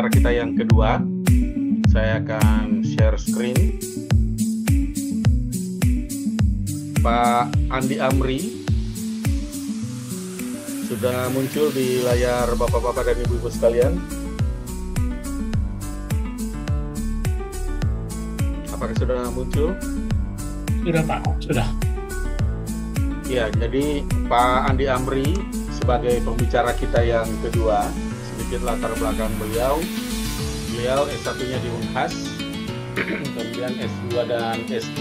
pembicara kita yang kedua. Saya akan share screen. Pak Andi Amri sudah muncul di layar Bapak-Bapak dan Ibu-Ibu sekalian. Apakah sudah muncul? Sudah Pak, sudah. Ya, jadi Pak Andi Amri sebagai pembicara kita yang kedua, sedikit latar belakang beliau. Beliau S1-nya di Unhas, kemudian S2 dan S3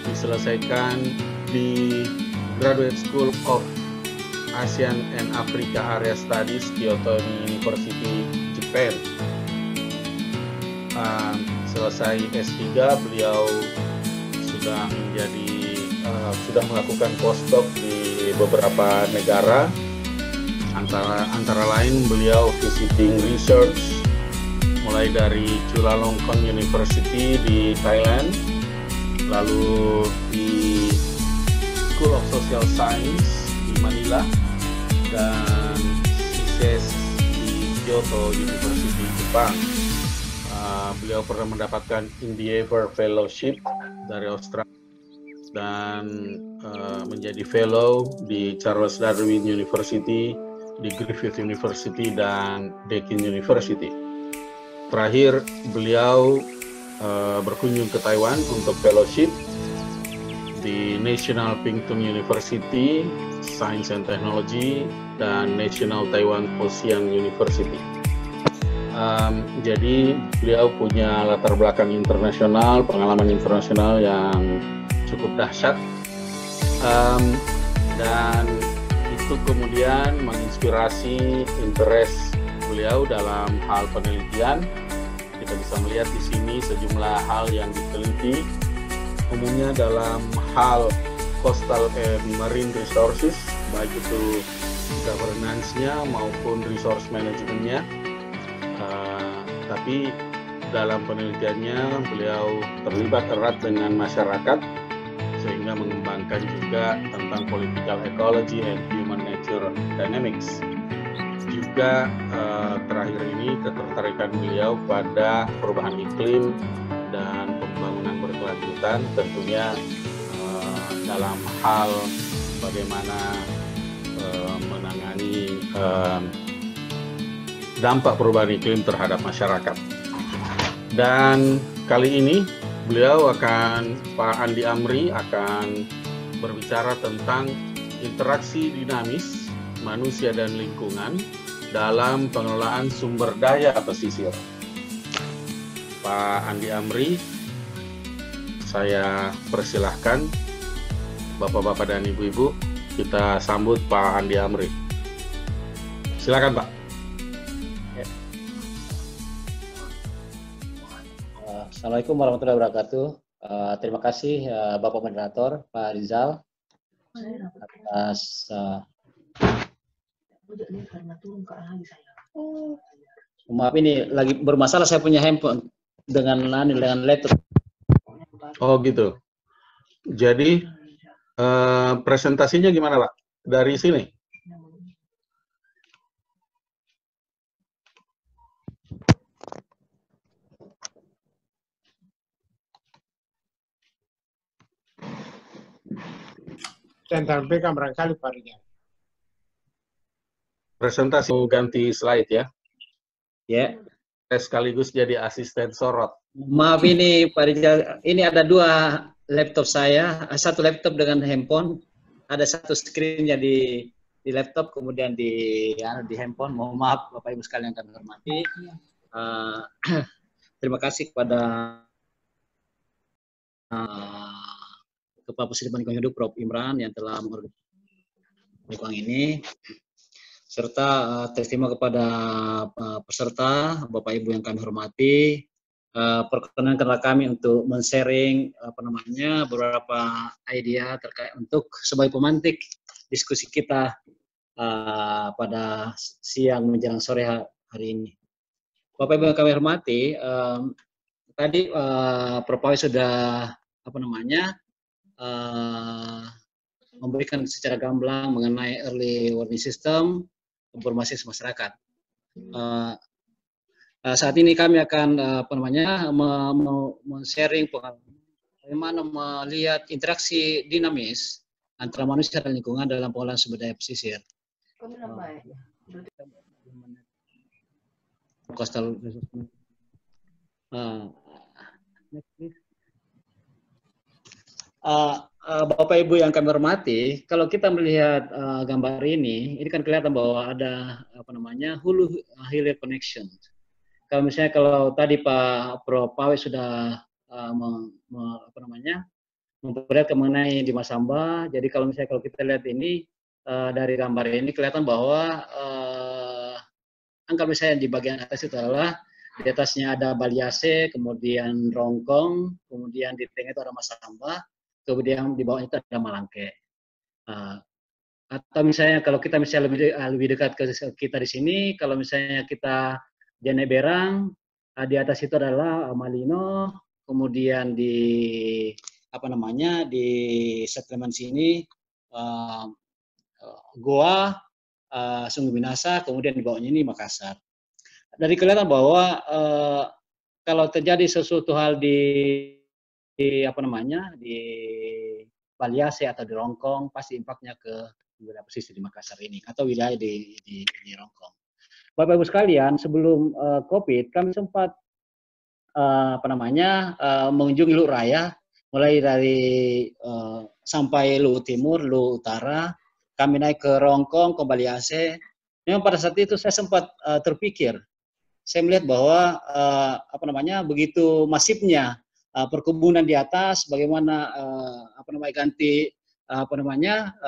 diselesaikan di Graduate School of Asian and Africa Area Studies, Kyoto University, Japan. Selesai S3, beliau sudah melakukan postdoc di beberapa negara, antara lain beliau visiting research mulai dari Chulalongkorn University di Thailand, lalu di School of Social Science di Manila, dan CSIS di Kyoto University, Jepang. Beliau pernah mendapatkan Endeavour Fellowship dari Australia dan menjadi fellow di Charles Darwin University, di Griffith University, dan Deakin University. Terakhir, beliau berkunjung ke Taiwan untuk fellowship di National Pingtung University, Science and Technology, dan National Taiwan Ocean University. Jadi beliau punya latar belakang internasional, pengalaman internasional yang cukup dahsyat, dan itu kemudian menginspirasi interest beliau dalam hal penelitian. Kita bisa melihat di sini sejumlah hal yang diteliti, umumnya dalam hal coastal and marine resources, baik itu governance-nya maupun resource management-nya. Tapi dalam penelitiannya beliau terlibat erat dengan masyarakat, sehingga mengembangkan juga tentang political ecology and human nature dynamics. Juga terakhir ini ketertarikan beliau pada perubahan iklim dan pembangunan berkelanjutan, tentunya dalam hal bagaimana menangani dampak perubahan iklim terhadap masyarakat. Dan kali ini Pak Andi Amri akan berbicara tentang interaksi dinamis manusia dan lingkungan dalam pengelolaan sumber daya pesisir. Pak Andi Amri, saya persilahkan. Bapak-bapak dan ibu-ibu, kita sambut Pak Andi Amri. Silakan, Pak. Assalamualaikum warahmatullahi wabarakatuh. Terima kasih Bapak Moderator, Pak Rizal, atas maaf, ini lagi bermasalah, saya punya handphone dengan laptop. Oh gitu. Jadi presentasinya gimana, Pak? Dari sini? Dan tampilkan barangkali Pak Rizal. Presentasi ganti slide ya. Ya. Sekaligus jadi asisten sorot. Maaf ini Pak Rizal, ini ada dua laptop saya, satu laptop dengan handphone, ada satu screen-nya di laptop, kemudian di handphone. Mohon maaf Bapak Ibu sekalian yang kami hormati. Terima kasih kepada Kepala Pusat Lingkungan Hidup Prof. Imran yang telah mendukung ini, serta terima kepada peserta, Bapak Ibu yang kami hormati. Perkenankanlah kami untuk men-sharing beberapa ide terkait untuk sebagai pemantik diskusi kita pada siang menjelang sore hari ini. Bapak Ibu yang kami hormati, tadi Prof. sudah memberikan secara gamblang mengenai early warning system, informasi masyarakat. Saat ini kami akan sharing pengalaman bagaimana melihat interaksi dinamis antara manusia dan lingkungan dalam pengolahan sumber daya pesisir. Coastal resource. Next, please. Bapak Ibu yang kami hormati, kalau kita melihat gambar ini kan kelihatan bahwa ada hulu hilir connection. Kalau misalnya kalau tadi Pak Prof Pawe sudah memperlihatkan mengenai di Masamba, jadi kalau misalnya kalau kita lihat ini dari gambar ini kelihatan bahwa angka misalnya di bagian atas itu adalah di atasnya ada Baliase, kemudian Rongkong, kemudian di tengah itu ada Masamba, kemudian di bawahnya itu ada Malangke. Atau misalnya kalau kita misalnya lebih dekat ke kita di sini, kalau misalnya kita Jane Berang, di atas itu adalah Malino, kemudian di di settlement sini Goa, Sungguh Minasa, kemudian di bawahnya ini Makassar. Dari kelihatan bahwa kalau terjadi sesuatu hal di Baliase atau di Rongkong, pasti impaknya ke wilayah pesisir di Makassar ini atau wilayah di Rongkong. Bapak Ibu sekalian, sebelum COVID kami sempat mengunjungi Luwu Raya, mulai dari sampai Luwu Timur, Luwu Utara, kami naik ke Rongkong, ke Baliase. Memang pada saat itu saya sempat terpikir, saya melihat bahwa begitu masifnya perkebunan di atas, bagaimana ganti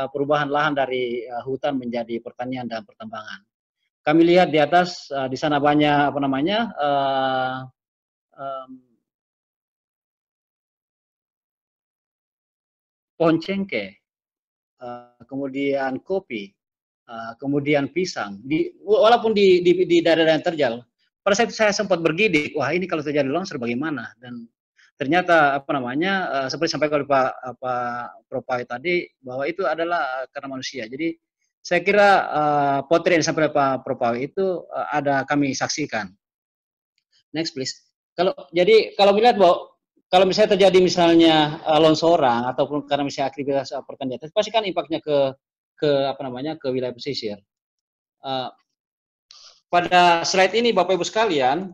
perubahan lahan dari hutan menjadi pertanian dan pertambangan. Kami lihat di atas di sana banyak pohon cengkeh, kemudian kopi, kemudian pisang. Walaupun di daerah-daerah terjal, pada saat itu saya sempat bergidik, wah ini kalau terjadi longsor bagaimana? Dan ternyata seperti sampaikan oleh Pak Prof tadi, bahwa itu adalah karena manusia. Jadi saya kira potret yang disampaikan Pak Prof itu ada kami saksikan. Next please. Kalau melihat bahwa kalau misalnya terjadi misalnya longsoran ataupun karena misalnya aktivitas pertanian, pasti kan impaknya ke wilayah pesisir. Pada slide ini Bapak Ibu sekalian,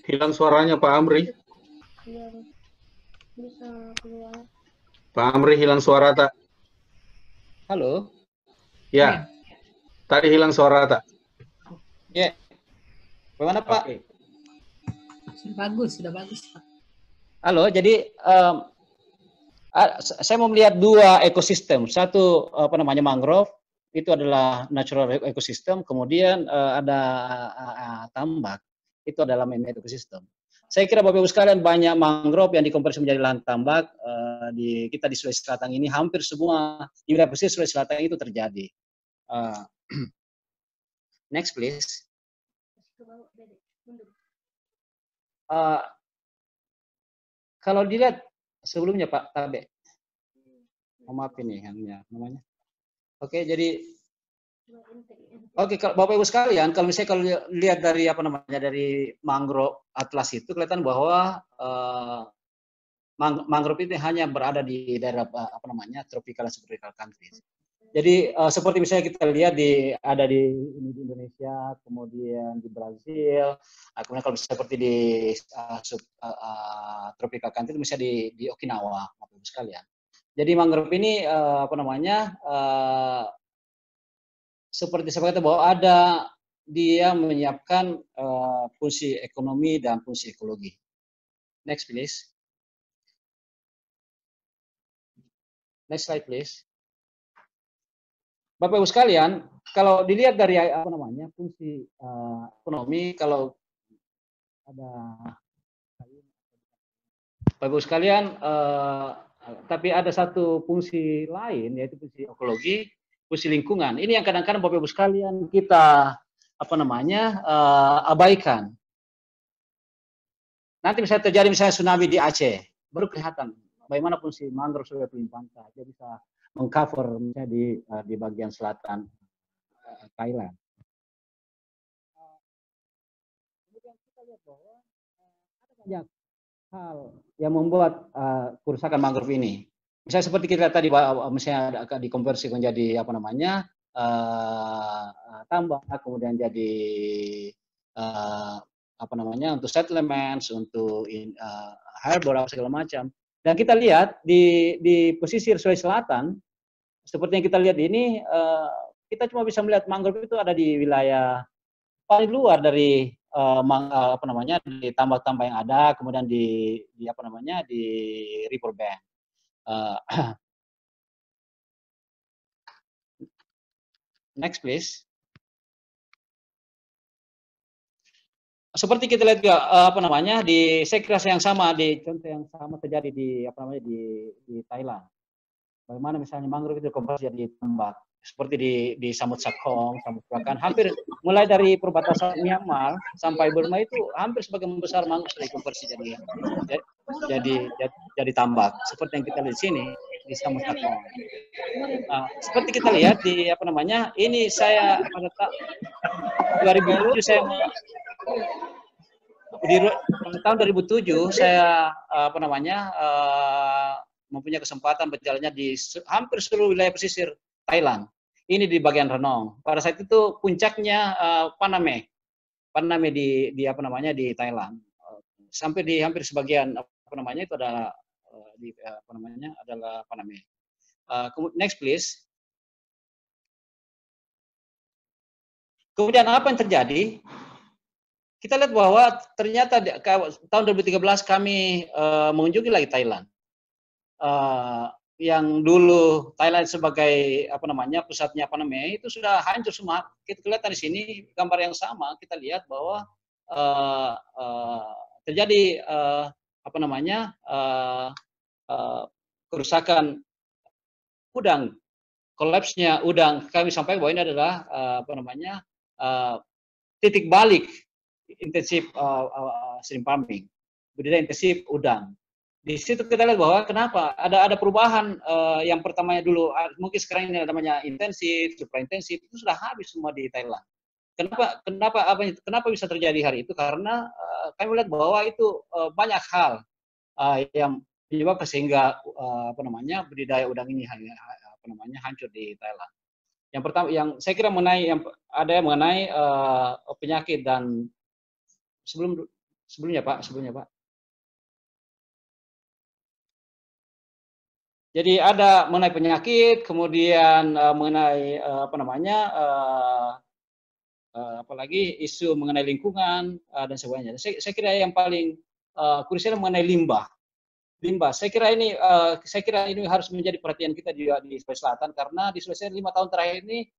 Hilang suaranya Pak Amri. Bisa keluar. Pak Amri hilang suara tak? Halo? Ya. Tadi hilang suara tak? Ya. Bagaimana Pak? Okay. Sudah bagus Pak. Halo, jadi saya mau melihat dua ekosistem. Satu mangrove, itu adalah natural ekosistem, kemudian ada tambak, itu adalah man-made ekosistem. Saya kira Bapak Ibu sekalian banyak mangrove yang dikonversi menjadi lahan tambak kita di Sulawesi Selatan ini, hampir semua di wilayah pesisir Sulawesi Selatan itu terjadi. Next please. Kalau dilihat sebelumnya Pak Tabe, maaf ini namanya. Oke, jadi kalau Bapak Ibu sekalian, kalau lihat dari dari mangrove atlas itu kelihatan bahwa mangrove itu hanya berada di daerah tropical dan subtropical countries. Jadi seperti misalnya kita lihat ada di Indonesia, kemudian di Brazil, kemudian kalau seperti di tropical country misalnya di Okinawa, Bapak Ibu sekalian. Jadi mangrove ini seperti saya kata bahwa dia menyiapkan fungsi ekonomi dan fungsi ekologi. Next please. Next slide please. Bapak Ibu sekalian, kalau dilihat dari fungsi ekonomi, kalau ada Bapak Ibu sekalian, Tapi ada satu fungsi lain, yaitu fungsi ekologi, fungsi lingkungan. Ini yang kadang-kadang Bapak Ibu sekalian kita abaikan. Nanti misalnya terjadi tsunami di Aceh, baru kelihatan bagaimana fungsi mangrove sebagai pelimpah pantai. Dia bisa mengcover misalnya di bagian selatan Thailand. Kemudian kita lihat bahwa ada banyak hal yang membuat kerusakan mangrove ini. Misalnya seperti kita tadi, misalnya dikonversi menjadi tambak, kemudian jadi untuk settlements, untuk harbor segala macam. Dan kita lihat di pesisir Sulawesi Selatan, seperti yang kita lihat ini, kita cuma bisa melihat mangrove itu ada di wilayah paling luar dari di tambak-tambak yang ada, kemudian di riverbank. Next please. Seperti kita lihat juga di sekrasi yang sama, di contoh yang sama terjadi di Thailand. Bagaimana misalnya mangrove itu konversi jadi tambak, seperti di Samut Sakong, Samut Prakan, hampir mulai dari perbatasan Myanmar sampai Burma itu hampir sebagian besar mangrove sudah dikonversi jadi tambak, seperti yang kita lihat di sini di Samut Sakong. Seperti kita lihat di ini saya pada 2007 saya tahun 2007 saya mempunyai kesempatan berjalannya di hampir seluruh wilayah pesisir Thailand. Ini di bagian Renong. Pada saat itu puncaknya Paname di Thailand. Sampai di hampir sebagian itu adalah adalah Paname. Next please. Kemudian apa yang terjadi? Kita lihat bahwa ternyata tahun 2013 kami mengunjungi lagi Thailand. Yang dulu Thailand sebagai pusatnya Paname itu sudah hancur semua. Kita kelihatan di sini gambar yang sama. Kita lihat bahwa terjadi kerusakan udang, kolapsnya udang. Kami sampaikan bahwa ini adalah titik balik intensif shrimp farming, budidaya intensif udang. Di situ kita lihat bahwa kenapa ada perubahan yang pertamanya dulu mungkin sekarang ini namanya intensif, supra intensif, itu sudah habis semua di Thailand. Kenapa bisa terjadi hari itu? Karena kami melihat bahwa itu banyak hal yang menyebabkan sehingga budidaya udang ini hancur di Thailand. Yang pertama, yang saya kira mengenai penyakit dan sebelumnya Pak. Jadi ada mengenai penyakit, kemudian mengenai apalagi isu mengenai lingkungan dan sebagainya. Saya kira yang paling krusial mengenai limbah. Saya kira ini harus menjadi perhatian kita juga di Sulawesi Selatan, karena di Sulawesi 5 tahun terakhir ini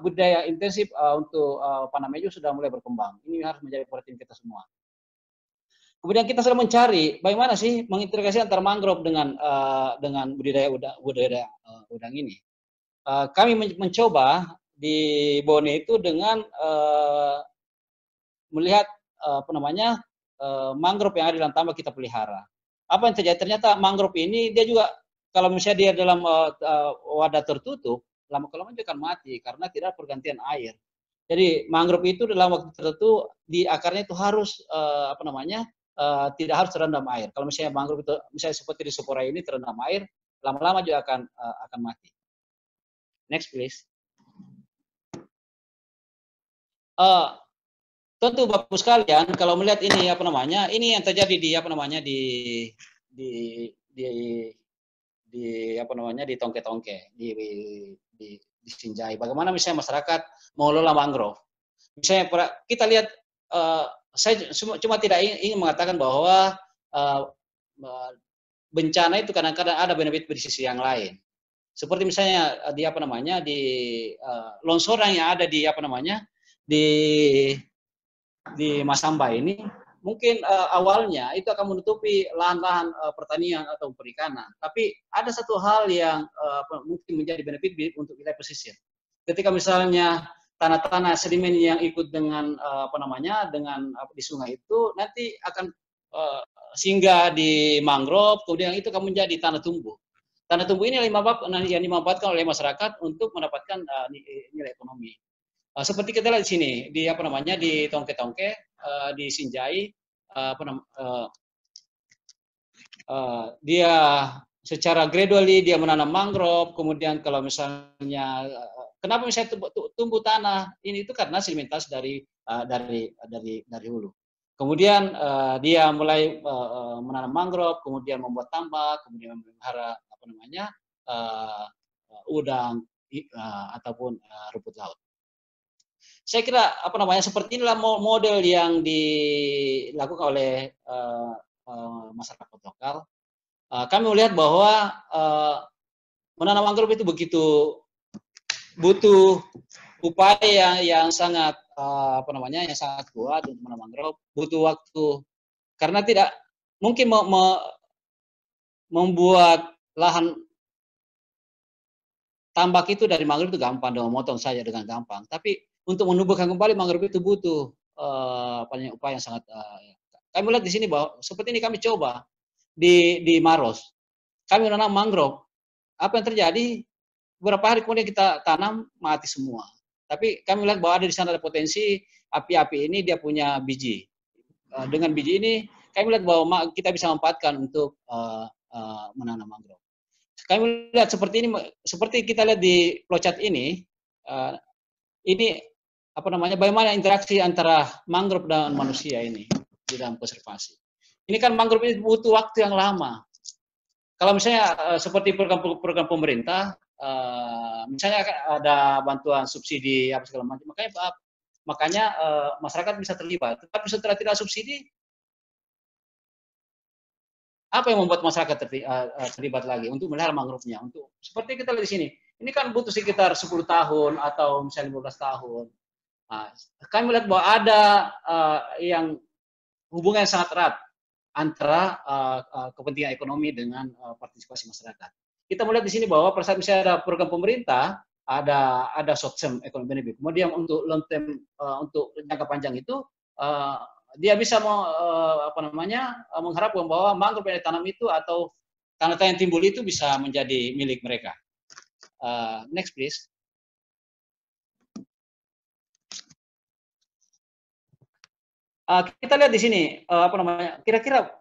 budidaya intensif untuk Paname sudah mulai berkembang. Ini harus menjadi perhatian kita semua. Kemudian kita sedang mencari bagaimana sih mengintegrasi antara mangrove dengan budidaya udang ini. Kami mencoba di Bone itu dengan melihat mangrove yang ada dalam tambak kita pelihara. Apa yang terjadi? Ternyata mangrove ini dia juga kalau misalnya dia dalam wadah tertutup, lama-kelamaan dia akan mati karena tidak pergantian air. Jadi mangrove itu dalam waktu tertentu di akarnya itu harus tidak harus terendam air. Kalau misalnya mangrove itu misalnya seperti di Sopora ini terendam air, lama-lama juga akan mati. Next please. Tentu Bapak sekalian kalau melihat ini ini yang terjadi di Tongke-Tongke, di Sinjai. Bagaimana misalnya masyarakat mengelola mangrove? Misalnya kita lihat saya cuma tidak ingin mengatakan bahwa bencana itu kadang-kadang ada benefit di sisi yang lain. Seperti misalnya di longsoran yang ada di Masamba ini mungkin awalnya itu akan menutupi lahan-lahan pertanian atau perikanan. Tapi ada satu hal yang mungkin menjadi benefit untuk wilayah pesisir. Ketika misalnya tanah-tanah sedimen yang ikut dengan dengan di sungai itu nanti akan singgah di mangrove, kemudian itu akan menjadi tanah tumbuh. Tanah tumbuh ini yang dimanfaatkan oleh masyarakat untuk mendapatkan nilai ekonomi. Seperti kita lihat di sini di Tongke-Tongke, di Sinjai, dia secara gradually dia menanam mangrove, kemudian kalau misalnya kenapa misalnya tumbuh tanah ini itu karena sedimentasi dari hulu. Kemudian dia mulai menanam mangrove, kemudian membuat tambak, kemudian memelihara udang ataupun rumput laut. Saya kira seperti inilah model yang dilakukan oleh masyarakat lokal. Kami melihat bahwa menanam mangrove itu begitu butuh upaya yang sangat yang sangat kuat untuk menanam mangrove, butuh waktu karena tidak mungkin membuat lahan tambak itu dari mangrove itu gampang, dengan motong saja dengan gampang. Tapi untuk menumbuhkan kembali mangrove itu butuh upaya yang sangat. Kami lihat di sini bahwa seperti ini kami coba di Maros. Kami menanam mangrove. Apa yang terjadi? Beberapa hari kemudian kita tanam mati semua. Tapi kami lihat bahwa ada di sana ada potensi api-api ini dia punya biji. Dengan biji ini kami lihat bahwa kita bisa manfaatkan untuk menanam mangrove. Kami lihat seperti kita lihat di flowchart ini bagaimana interaksi antara mangrove dan manusia ini di dalam konservasi. Ini kan mangrove ini butuh waktu yang lama. Kalau misalnya seperti program pemerintah, misalnya ada bantuan subsidi apa segala macam, makanya masyarakat bisa terlibat. Tetapi setelah tidak subsidi, apa yang membuat masyarakat terlibat lagi untuk melihara mangrove-nya? Untuk seperti kita lihat di sini, ini kan butuh sekitar 10 tahun atau misalnya 15 tahun. Nah, kami melihat bahwa ada yang hubungan yang sangat erat antara kepentingan ekonomi dengan partisipasi masyarakat. Kita melihat di sini bahwa pada saat misalnya ada program pemerintah, ada short term economic benefit. Kemudian untuk long term, untuk jangka panjang itu dia bisa mengharapkan bahwa mangrove yang ditanam itu atau tanah-tanah yang timbul itu bisa menjadi milik mereka. Next please. Kita lihat di sini kira-kira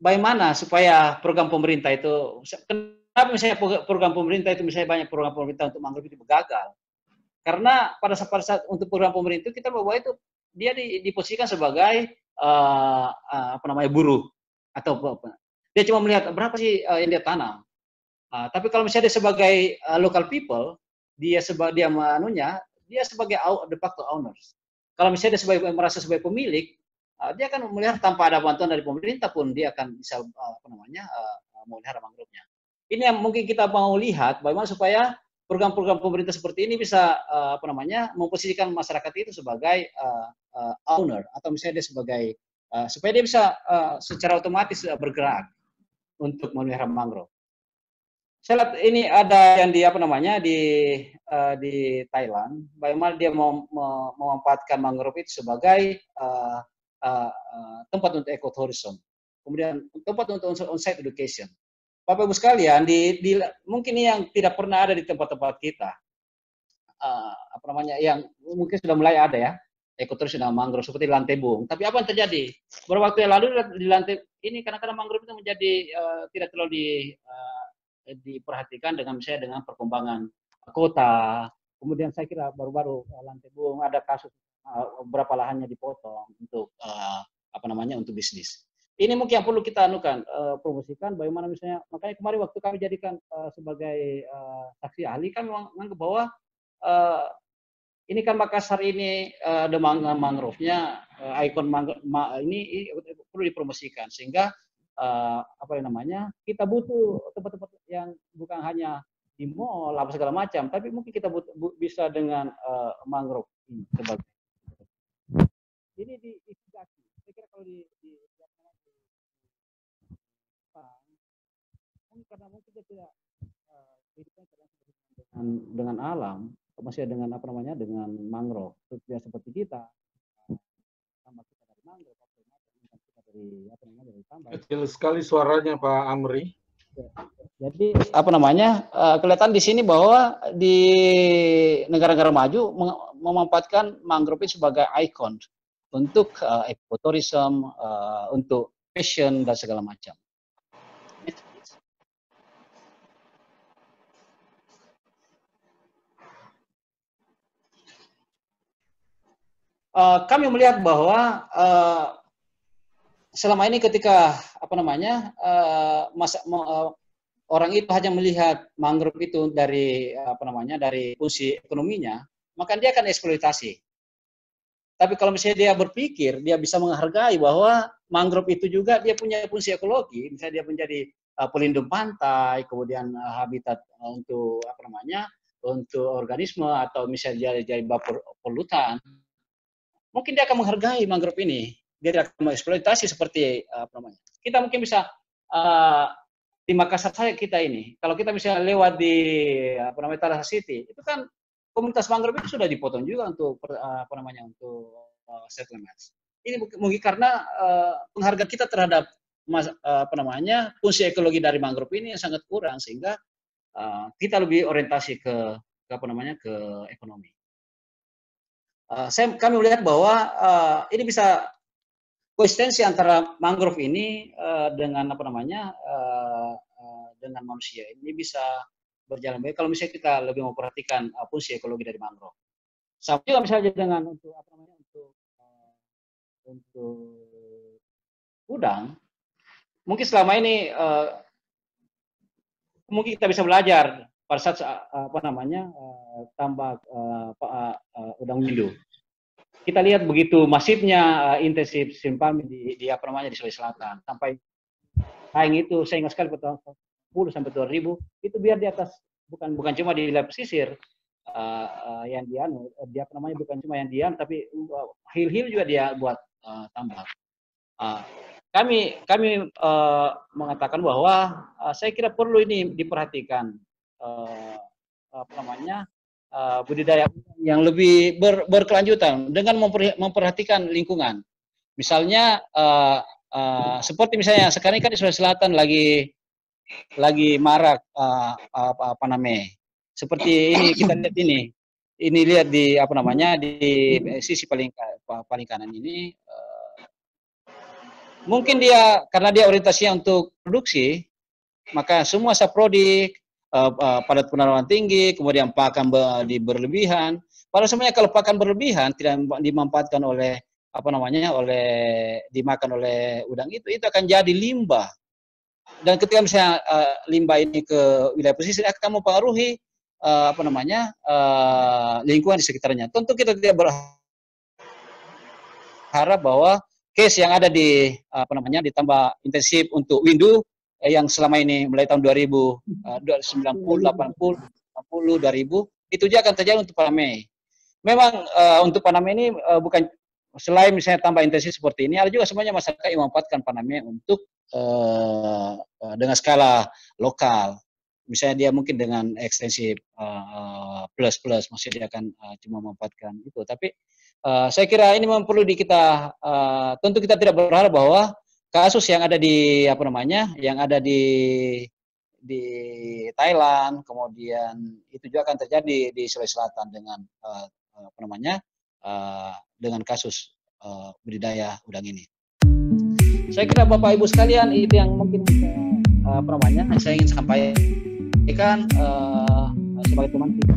bagaimana supaya program pemerintah itu, kenapa misalnya program pemerintah itu misalnya banyak program pemerintah untuk mangrove itu gagal? Karena pada saat untuk program pemerintah kita bahwa itu dia diposisikan sebagai buruh atau dia cuma melihat berapa sih yang dia tanam. Tapi kalau misalnya dia sebagai local people, dia sebagai de facto owners. Kalau misalnya dia merasa sebagai pemilik, dia akan melihara tanpa ada bantuan dari pemerintah pun dia akan bisa melihara mangrove-nya. Ini yang mungkin kita mau lihat bagaimana supaya program-program pemerintah seperti ini bisa memposisikan masyarakat itu sebagai owner atau misalnya dia sebagai supaya dia bisa secara otomatis bergerak untuk melihara mangrove. Saya lihat ini ada yang di Thailand, bagaimana dia memanfaatkan mangrove itu sebagai tempat untuk ecotourism, kemudian tempat untuk on-site education. Bapak Ibu sekalian, mungkin ini yang tidak pernah ada di tempat-tempat kita, yang mungkin sudah mulai ada ya, ekotourism dengan mangrove seperti di Lantebung. Tapi apa yang terjadi? Beberapa waktu yang lalu di Lantebung ini kadang-kadang mangrove itu menjadi tidak terlalu diperhatikan dengan perkembangan kota. Kemudian saya kira baru-baru Lantebung ada kasus berapa lahannya dipotong untuk untuk bisnis. Ini mungkin yang perlu kita promosikan bagaimana misalnya, makanya kemarin waktu kami jadikan sebagai saksi ahli kan menganggap bahwa ini kan Makassar ini mangrove-nya ikon ini perlu dipromosikan sehingga kita butuh tempat-tempat yang bukan hanya di mall apa segala macam, tapi mungkin kita bisa dengan mangrove ini sebagai ini diinvestasi. Saya kira kalau di mungkin dia tidak hidupnya dengan alam, maksudnya dengan apa namanya, dengan mangrove. Tidak seperti kita, tambah kita dari mangrove, kita dari apa namanya, dari tambang. Kecil sekali suaranya Pak Amri. Jadi apa namanya, kelihatan di sini bahwa di negara-negara maju memanfaatkan mangrove sebagai ikon untuk ekoturism, untuk fashion dan segala macam. Kami melihat bahwa selama ini ketika apa namanya, orang itu hanya melihat mangrove itu dari apa namanya, dari fungsi ekonominya, maka dia akan eksploitasi. Tapi kalau misalnya dia berpikir, dia bisa menghargai bahwa mangrove itu juga dia punya fungsi ekologi, misalnya dia menjadi pelindung pantai, kemudian habitat untuk apa namanya, untuk organisme, atau misalnya dia jadi polutan, mungkin dia akan menghargai mangrove ini. Dia tidak akan mengeksploitasi seperti apa namanya. Kita mungkin bisa di Makassar saya kita ini, kalau kita bisa lewat di apa namanya, Tarakan City, itu kan komunitas mangrove itu sudah dipotong juga untuk apa namanya, untuk settlements. Ini mungkin karena penghargaan kita terhadap apa namanya, fungsi ekologi dari mangrove ini yang sangat kurang, sehingga kita lebih orientasi ke apa namanya, ke ekonomi. Kami melihat bahwa ini bisa koeksistensi antara mangrove ini dengan apa namanya, dengan manusia ini bisa berjalan baik kalau misalnya kita lebih memperhatikan fungsi ekologi dari mangrove. Sama juga misalnya dengan untuk apa namanya, untuk udang, mungkin selama ini mungkin kita bisa belajar pada saat apa namanya, tambak udang windu. Kita lihat begitu masifnya intensif simpan di apa namanya, di Sulawesi Selatan, sampai saing itu saya ingat sekali pada 10 sampai 2.000 itu biar di atas, bukan cuma di wilayah pesisir yang dia apa namanya, bukan cuma yang diam, tapi hill juga dia buat tambak. Kami mengatakan bahwa saya kira perlu ini diperhatikan apa namanya, budidaya yang lebih berkelanjutan dengan memperhatikan lingkungan. Misalnya seperti misalnya sekarang kan di Sulawesi Selatan lagi marak paname. Seperti ini kita lihat ini lihat di apa namanya, di sisi paling kanan ini, mungkin dia karena dia orientasinya untuk produksi, maka semua saprodik, padat penanaman tinggi, kemudian pakan berlebihan. Padahal sebenarnya kalau pakan berlebihan tidak dimanfaatkan oleh apa namanya, dimakan oleh udang itu akan jadi limbah. Dan ketika misalnya limbah ini ke wilayah pesisir akan mempengaruhi apa namanya, lingkungan di sekitarnya. Tentu kita tidak berharap bahwa case yang ada di apa namanya, ditambah intensif untuk windu yang selama ini mulai tahun 2090, 80, 2000 itu juga akan terjadi untuk paname. Memang untuk paname ini bukan selain misalnya tambah intensif seperti ini, ada juga sebenarnya masyarakat yang memanfaatkan paname untuk dengan skala lokal. Misalnya dia mungkin dengan ekstensif plus, maksudnya dia akan cuma memanfaatkan itu. Tapi saya kira ini memang perlu kita tentu kita tidak berharap bahwa kasus yang ada di apa namanya, yang ada di Thailand, kemudian itu juga akan terjadi di Sulawesi Selatan dengan apa namanya, dengan kasus budidaya udang ini. Saya kira Bapak Ibu sekalian itu yang mungkin apa namanya, saya ingin sampaikan sebagai teman kita.